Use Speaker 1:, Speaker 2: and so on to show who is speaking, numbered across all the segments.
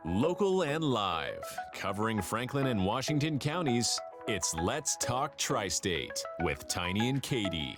Speaker 1: Local and live, covering Franklin and Washington counties, it's Let's Talk Tristate with Tiny and Katy.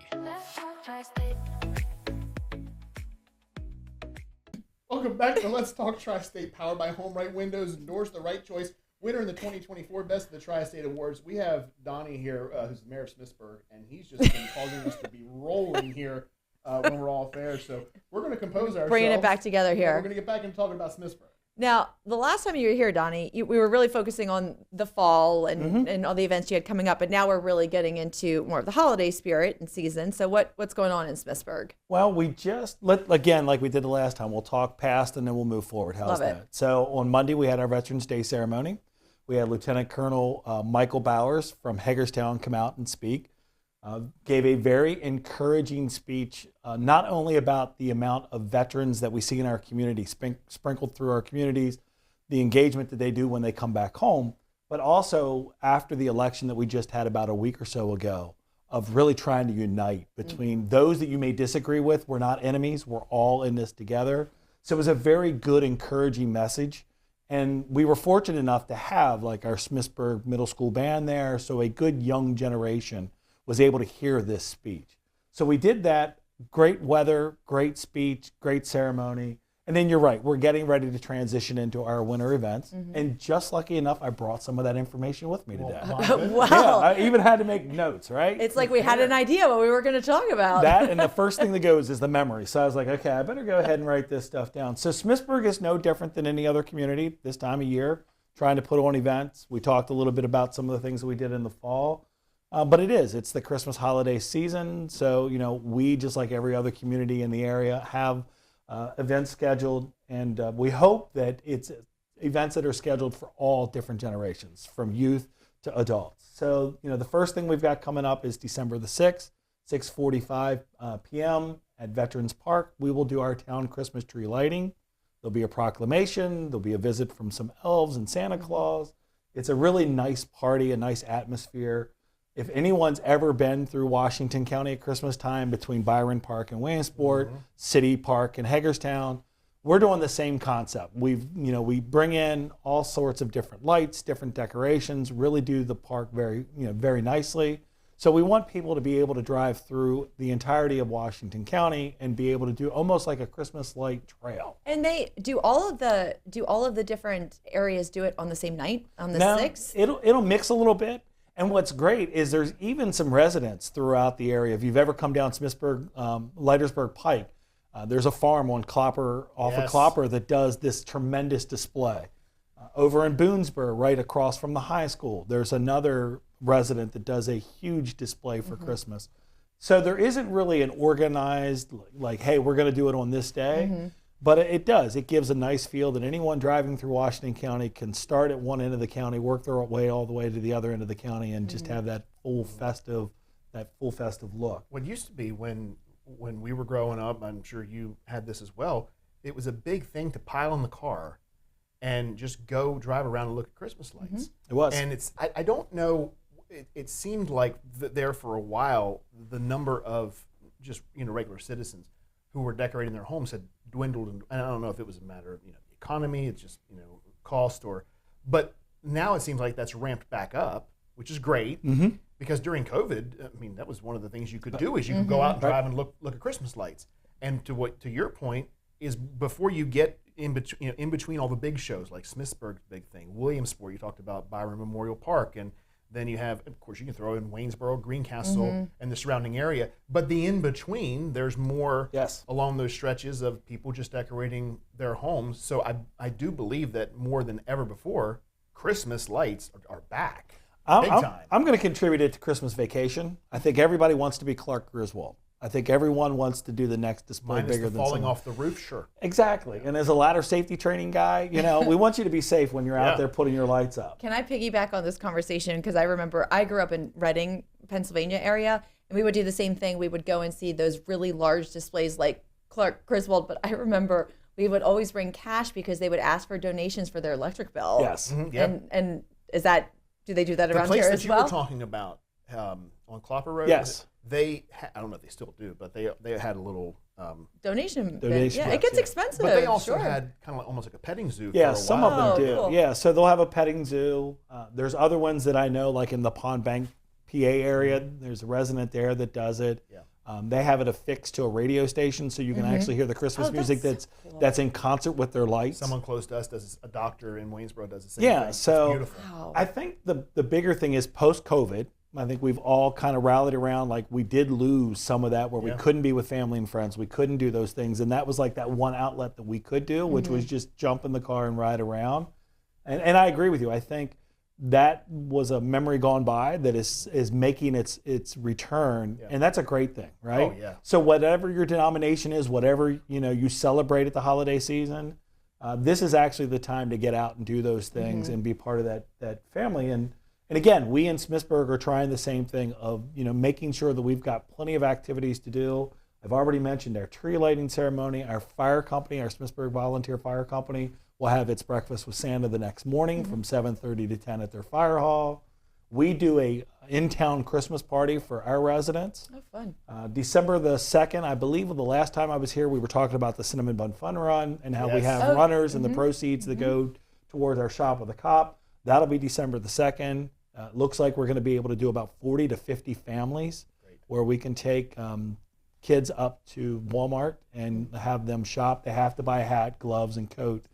Speaker 2: Welcome back to Let's Talk Tri-State, powered by Home Right Windows. Doors the right choice. Winner in the 2024 Best of the Tri-State Awards. We have Donnie here, who's the mayor of Smithsburg, and he's just been causing us to be rolling here when we're all fair. So we're going to compose ourselves.
Speaker 3: Bringing it back together here.
Speaker 2: We're going to get back and talking about Smithsburg.
Speaker 3: Now, the last time you were here, Donnie, we were really focusing on the fall and all the events you had coming up, but now we're really getting into more of the holiday spirit and season. So what's going on in Smithsburg?
Speaker 4: Well, we just, again, like we did the last time, we'll talk past and then we'll move forward. How's that?
Speaker 3: Love it.
Speaker 4: So on Monday, we had our Veterans Day ceremony. We had Lieutenant Colonel Michael Bowers from Hagerstown come out and speak. Gave a very encouraging speech, not only about the amount of veterans that we see in our community, sprinkled through our communities, the engagement that they do when they come back home, but also after the election that we just had about a week or so ago, of really trying to unite between those that you may disagree with. We're not enemies. We're all in this together. So it was a very good, encouraging message. And we were fortunate enough to have like our Smithsburg Middle School band there, so a good young generation was able to hear this speech. So we did that. Great weather, great speech, great ceremony. And then you're right, we're getting ready to transition into our winter events. And just lucky enough, I brought some of that information with me today.
Speaker 3: Wow.
Speaker 4: Yeah, I even had to make notes, right?
Speaker 3: It's like we had an idea what we were going to talk about.
Speaker 4: That, and the first thing that goes is the memory. So I was like, okay, I better go ahead and write this stuff down. So Smithsburg is no different than any other community this time of year, trying to put on events. We talked a little bit about some of the things that we did in the fall. But it's the Christmas holiday season. So, we, just like every other community in the area, have events scheduled. And we hope that it's events that are scheduled for all different generations, from youth to adults. So, the first thing we've got coming up is December the 6th, 6:45 p.m. at Veterans Park. We will do our town Christmas tree lighting. There'll be a proclamation. There'll be a visit from some elves and Santa Claus. It's a really nice party, a nice atmosphere. If anyone's ever been through Washington County at Christmas time between Byron Park and Williamsport, City Park and Hagerstown, we're doing the same concept. We bring in all sorts of different lights, different decorations, really do the park very nicely. So we want people to be able to drive through the entirety of Washington County and be able to do almost like a Christmas light trail.
Speaker 3: And they do all of the different areas do it on the same night, on the 6th?
Speaker 4: It'll mix a little bit. And what's great is there's even some residents throughout the area. If you've ever come down Smithsburg, Leitersburg Pike, there's a farm on Clopper, off of Clopper, that does this tremendous display. Over in Boonesboro, right across from the high school, there's another resident that does a huge display for Christmas. So there isn't really an organized, like, hey, we're going to do it on this day. But it does. It gives a nice feel that anyone driving through Washington County can start at one end of the county, work their way all the way to the other end of the county, and just have that full festive look.
Speaker 2: What used to be when we were growing up, I'm sure you had this as well, it was a big thing to pile in the car and just go drive around and look at Christmas lights.
Speaker 4: It was.
Speaker 2: And I don't know, it seemed like there for a while, the number of just regular citizens who were decorating their homes had dwindled, and I don't know if it was a matter of the economy, it's just cost, but now it seems like that's ramped back up, which is great, because during COVID, that was one of the things you could do, is you could go out and drive and look at Christmas lights. And to your point is, before you get in between all the big shows like Smithsburg's big thing, Williamsport, you talked about Byron Memorial Park, and then you have, of course, you can throw in Waynesboro, Greencastle, and the surrounding area. But the in-between, there's more along those stretches of people just decorating their homes. So I do believe that more than ever before, Christmas lights are back. Big time.
Speaker 4: I'm going to contribute it to Christmas Vacation. I think everybody wants to be Clark Griswold. I think everyone wants to do the next display bigger than
Speaker 2: falling off the roof, sure.
Speaker 4: Exactly. And as a ladder safety training guy, we want you to be safe when you're out there putting your lights up.
Speaker 3: Can I piggyback on this conversation? Because I remember I grew up in Reading, Pennsylvania area, and we would do the same thing. We would go and see those really large displays like Clark Griswold, but I remember we would always bring cash because they would ask for donations for their electric bill.
Speaker 4: Yes.
Speaker 3: And do they do that around here as well?
Speaker 2: The place that you were talking about on Clopper Road?
Speaker 4: Yes.
Speaker 2: I don't know if they still do, but they had a little
Speaker 3: donation.
Speaker 4: Donation
Speaker 3: Yeah,
Speaker 4: box,
Speaker 3: it gets
Speaker 4: yeah.
Speaker 3: expensive.
Speaker 2: But they also
Speaker 3: sure.
Speaker 2: had kind of like, almost like a petting zoo.
Speaker 4: Yeah,
Speaker 2: for a
Speaker 4: some
Speaker 2: while.
Speaker 4: of them do.
Speaker 3: Cool.
Speaker 4: Yeah, so they'll have a petting zoo. There's other ones that I know, like in the Pond Bank, PA area. There's a resident there that does it.
Speaker 2: Yeah.
Speaker 4: They have it affixed to a radio station, so you can actually hear the Christmas music
Speaker 3: that's
Speaker 4: that's in concert with their lights.
Speaker 2: Someone close to us does a doctor in Waynesboro does the same
Speaker 4: Yeah,
Speaker 2: thing. It's
Speaker 4: so
Speaker 2: beautiful.
Speaker 3: Wow.
Speaker 4: I think the bigger thing is post-COVID. I think we've all kind of rallied around, like we did lose some of that where we
Speaker 2: Yeah.
Speaker 4: couldn't be with family and friends. We couldn't do those things. And that was like that one outlet that we could do, which was just jump in the car and ride around. And I agree with you. I think that was a memory gone by that is making its return.
Speaker 2: Yeah.
Speaker 4: And that's a great thing, right?
Speaker 2: Oh, yeah.
Speaker 4: So whatever your denomination is, whatever you celebrate at the holiday season, this is actually the time to get out and do those things and be part of that family. And again, we in Smithsburg are trying the same thing of making sure that we've got plenty of activities to do. I've already mentioned our tree lighting ceremony. Our fire company, our Smithsburg Volunteer Fire Company, will have its breakfast with Santa the next morning from 7:30 to 10 at their fire hall. We do a in-town Christmas party for our residents.
Speaker 3: Oh, fun.
Speaker 4: December the 2nd, I believe the last time I was here, we were talking about the Cinnamon Bun Fun Run and how we
Speaker 2: Yes.
Speaker 4: have
Speaker 3: Oh,
Speaker 4: runners and the proceeds that go towards our Shop with a Cop. That'll be December the 2nd. Looks like we're going to be able to do about 40 to 50 families where we can take kids up to Walmart and have them shop. They have to buy a hat, gloves, and coat.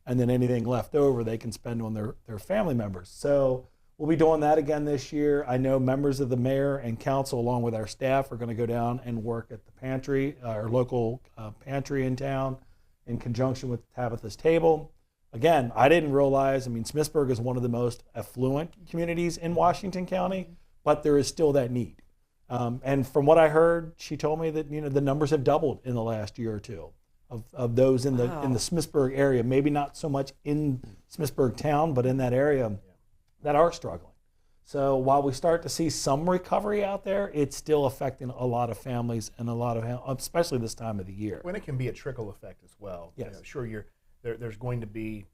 Speaker 4: And then anything left over they can spend on their family members. So we'll be doing that again this year. I know members of the mayor and council, along with our staff, are going to go down and work at the pantry, our local pantry in town, in conjunction with Tabitha's Table. Again, I didn't realize, Smithsburg is one of the most affluent communities in Washington County, but there is still that need. And from what I heard, she told me that the numbers have doubled in the last year or two of those in the Smithsburg area. Maybe not so much in Smithsburg town, but in that area that are struggling. So while we start to see some recovery out there, it's still affecting a lot of families and a lot of, especially this time of the year.
Speaker 2: When it can be a trickle effect as well.
Speaker 4: Yes.
Speaker 2: Sure, there's going to be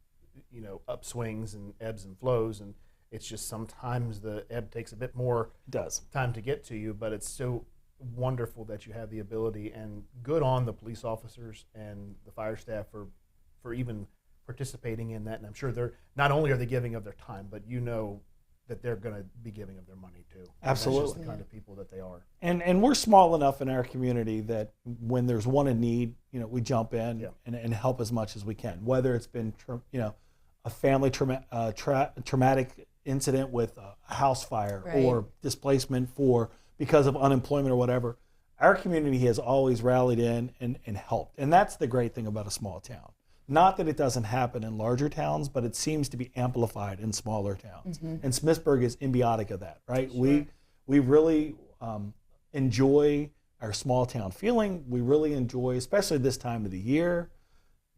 Speaker 2: upswings and ebbs and flows, and it's just sometimes the ebb takes a bit more
Speaker 4: It does.
Speaker 2: time to get to you, but it's so wonderful that you have the ability, and good on the police officers and the fire staff for even participating in that. And I'm sure they're not only are they giving of their time, but that they're going to be giving of their money too. And
Speaker 4: Absolutely.
Speaker 2: that's just the kind of people that they are.
Speaker 4: And we're small enough in our community that when there's one in need, we jump in
Speaker 2: Yeah.
Speaker 4: and help as much as we can. Whether it's been a family traumatic incident with a house fire
Speaker 3: Right.
Speaker 4: or displacement because of unemployment or whatever, our community has always rallied in and helped. And that's the great thing about a small town. Not that it doesn't happen in larger towns, but it seems to be amplified in smaller towns. And Smithsburg is symbiotic of that, right?
Speaker 3: Sure.
Speaker 4: We really enjoy our small town feeling. We really enjoy, especially this time of the year.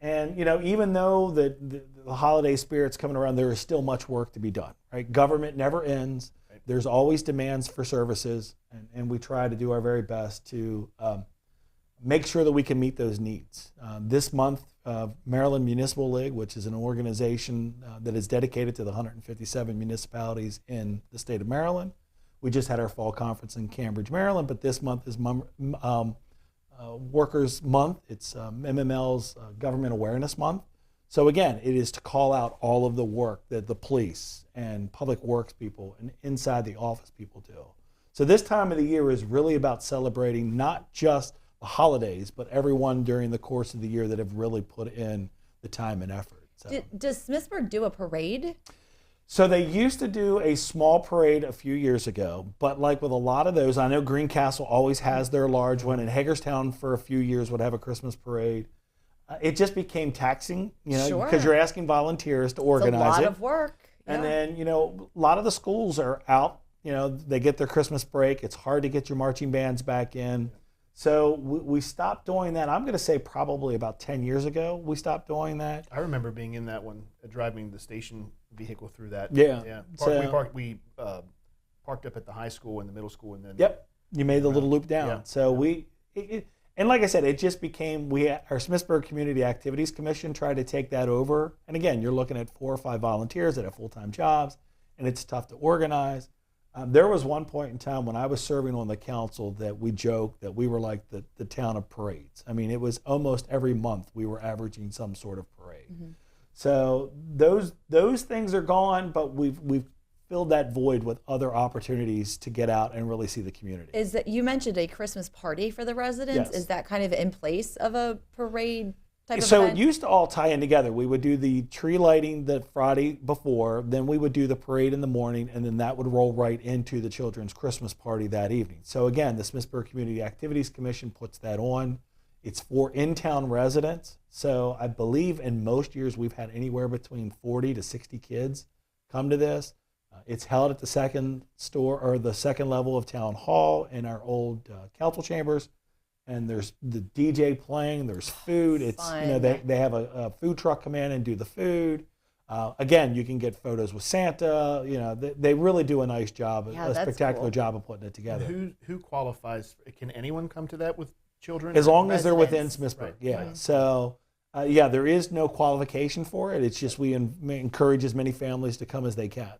Speaker 4: And even though the holiday spirit's coming around, there is still much work to be done, right? Government never ends. Right. There's always demands for services, and we try to do our very best to make sure that we can meet those needs. This month, Maryland Municipal League, which is an organization that is dedicated to the 157 municipalities in the state of Maryland. We just had our fall conference in Cambridge, Maryland, but this month is Workers Month. It's MML's Government Awareness Month. So again, it is to call out all of the work that the police and public works people and inside the office people do. So this time of the year is really about celebrating not just the holidays, but everyone during the course of the year that have really put in the time and effort. So.
Speaker 3: Does Smithsburg do a parade?
Speaker 4: So they used to do a small parade a few years ago, but like with a lot of those, I know Greencastle always has their large one, and Hagerstown for a few years would have a Christmas parade. It just became taxing,
Speaker 3: Sure.
Speaker 4: because you're asking volunteers to organize it.
Speaker 3: It's a lot of work.
Speaker 4: And
Speaker 3: Yeah.
Speaker 4: then, a lot of the schools are out, they get their Christmas break. It's hard to get your marching bands back in. So we stopped doing that. I'm going to say probably about 10 years ago we stopped doing that.
Speaker 2: I remember being in that one, driving the station vehicle through that.
Speaker 4: Yeah.
Speaker 2: Yeah.
Speaker 4: So-
Speaker 2: We parked up at the high school and the middle school, and then.
Speaker 4: Yep, you made the little loop down.
Speaker 2: Yeah.
Speaker 4: So and like I said, it just became, our Smithsburg Community Activities Commission tried to take that over. And again, you're looking at 4 or 5 volunteers that have full-time jobs, and it's tough to organize. There was one point in time when I was serving on the council that we joked that we were like the town of parades. I mean, it was almost every month we were averaging some sort of parade. Mm-hmm. So those things are gone, but we've filled that void with other opportunities to get out and really see the community.
Speaker 3: Is that, you mentioned a Christmas party for the residents?
Speaker 4: Yes.
Speaker 3: Is that kind of in place of a parade type of
Speaker 4: So
Speaker 3: event?
Speaker 4: it used to all tie in together. We would do the tree lighting the Friday before, then we would do the parade in the morning, and then that would roll right into the children's Christmas party that evening. So again, the Smithsburg Community Activities Commission puts that on. It's for in-town residents. So I believe in most years we've had anywhere between 40 to 60 kids come to this. It's held at the second level of Town Hall in our old council chambers. And there's the DJ playing, there's food. It's
Speaker 3: Fun.
Speaker 4: They have a food truck come in and do the food. Again, you can get photos with Santa. They really do a nice job, a spectacular
Speaker 3: cool.
Speaker 4: job of putting it together.
Speaker 2: Who qualifies? Can anyone come to that with children?
Speaker 4: As long as they're within
Speaker 3: Residents.
Speaker 4: Smithsburg,
Speaker 2: Right.
Speaker 4: yeah.
Speaker 2: Right.
Speaker 4: So, there is no qualification for it. It's just we encourage as many families to come as they can.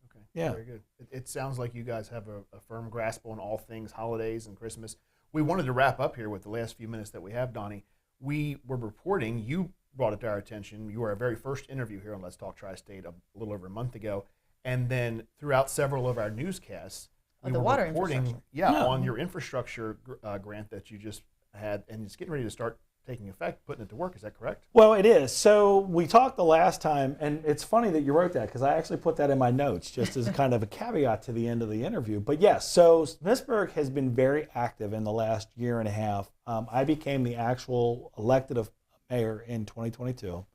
Speaker 2: Okay.
Speaker 4: Yeah.
Speaker 2: Very good. It sounds like you guys have a firm grasp on all things holidays and Christmas. We wanted to wrap up here with the last few minutes that we have, Donnie. We were reporting, you brought it to our attention. You were our very first interview here on Let's Talk Tri-State a little over a month ago. And then throughout several of our newscasts, we
Speaker 3: the
Speaker 2: were
Speaker 3: water
Speaker 2: reporting
Speaker 3: infrastructure.
Speaker 2: on your infrastructure grant that you just had, and it's getting ready to start taking effect, putting it to work. Is that correct?
Speaker 4: Well, it is. So we talked the last time, and it's funny that you wrote that because I actually put that in my notes just as kind of a caveat to the end of the interview. But yes, so Smithsburg has been very active in the last year and a half. I became the actual elected mayor in 2022.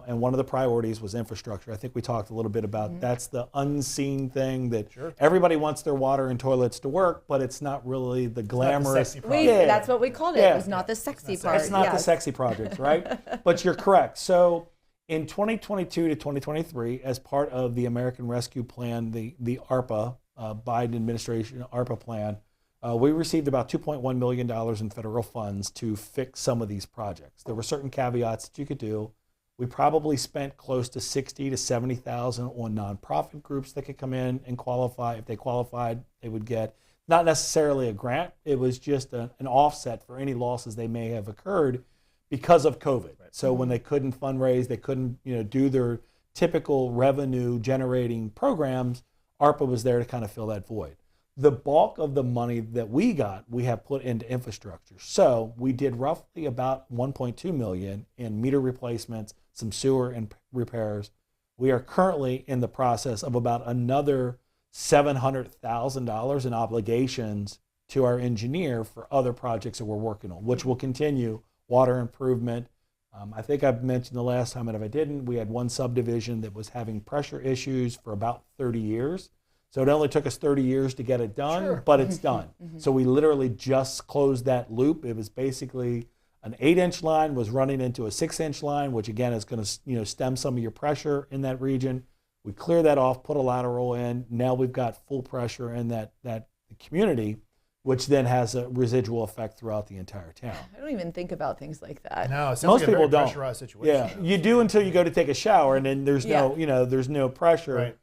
Speaker 4: And one of the priorities was infrastructure. I think we talked a little bit about that's the unseen thing that everybody wants their water and toilets to work, but it's not really the glamorous.
Speaker 2: sexy project.
Speaker 3: That's what we called it.
Speaker 4: Yeah.
Speaker 3: It was not the sexy part.
Speaker 4: It's not the
Speaker 3: Yes.
Speaker 4: sexy projects, right? But you're correct. So in 2022 to 2023, as part of the American Rescue Plan, the ARPA, Biden administration ARPA plan, we received about $2.1 million in federal funds to fix some of these projects. There were certain caveats that you could do. We probably spent close to $60,000 to $70,000 on nonprofit groups that could come in and qualify. If they qualified, they would get not necessarily a grant. It was just an offset for any losses they may have occurred because of COVID. Right. So when they couldn't fundraise, they couldn't do their typical revenue generating programs, ARPA was there to kind of fill that void. The bulk of the money that we got, we have put into infrastructure. So we did roughly about $1.2 million in meter replacements, some sewer and repairs. We are currently in the process of about another $700,000 in obligations to our engineer for other projects that we're working on, which will continue water improvement. I think I've mentioned the last time, and if I didn't, we had one subdivision that was having pressure issues for about 30 years. So it only took us 30 years to get it done, but it's done. So we literally just closed that loop. It was basically an 8-inch line was running into a 6-inch line, which again is going to stem some of your pressure in that region. We clear that off, put a lateral in. Now we've got full pressure in that community, which then has a residual effect throughout the entire town.
Speaker 3: I don't even think about things like that.
Speaker 2: No, it sounds
Speaker 4: Most
Speaker 2: like a
Speaker 4: people
Speaker 2: very
Speaker 4: don't.
Speaker 2: pressurized situation.
Speaker 4: Yeah, you do until you go to take a shower, and then there's there's no pressure.
Speaker 2: Right.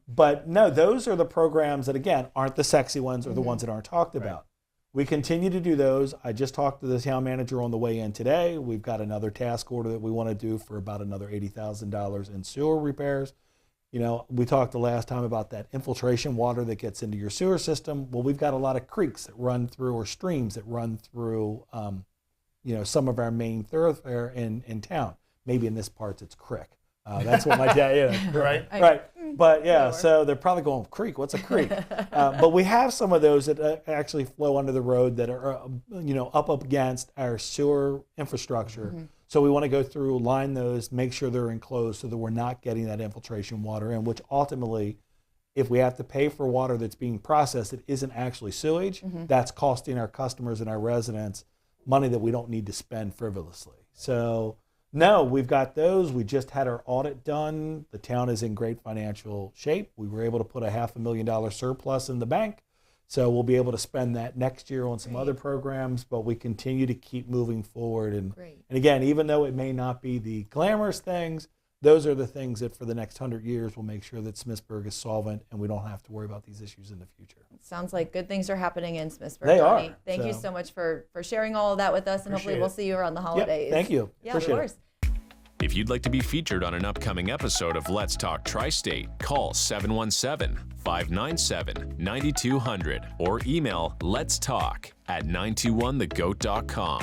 Speaker 4: But no, those are the programs that, again, aren't the sexy ones or the ones that aren't talked about. We continue to do those. I just talked to the town manager on the way in today. We've got another task order that we want to do for about another $80,000 in sewer repairs. We talked the last time about that infiltration water that gets into your sewer system. Well, we've got a lot of creeks that run through, or streams that run through, some of our main thoroughfare in town. Maybe in this part it's creek. That's what my dad, right. But yeah, so they're probably going, creek, what's a creek? But we have some of those that actually flow under the road that are, up against our sewer infrastructure. So we want to go through, line those, make sure they're enclosed so that we're not getting that infiltration water in, which ultimately, if we have to pay for water that's being processed that isn't actually sewage, that's costing our customers and our residents money that we don't need to spend frivolously. So no, we've got those. We just had our audit done. The town is in great financial shape. We were able to put a $500,000 surplus in the bank. So we'll be able to spend that next year on some other programs, but we continue to keep moving forward. And again, even though it may not be the glamorous things, those are the things that for the next 100 years will make sure that Smithsburg is solvent and we don't have to worry about these issues in the future.
Speaker 3: Sounds like good things are happening in Smithsburg.
Speaker 4: They
Speaker 3: Donnie.
Speaker 4: are.
Speaker 3: Thank you so much for sharing all of that with us, and hopefully
Speaker 2: Appreciate
Speaker 3: we'll
Speaker 2: it.
Speaker 3: see you around the
Speaker 4: Yep,
Speaker 3: holidays.
Speaker 4: thank you.
Speaker 3: Yeah,
Speaker 4: Appreciate
Speaker 3: of
Speaker 4: it.
Speaker 3: course.
Speaker 1: If you'd like to be featured on an upcoming episode of Let's Talk Tri-State, call 717-597-9200 or email letstalk@921thegoat.com.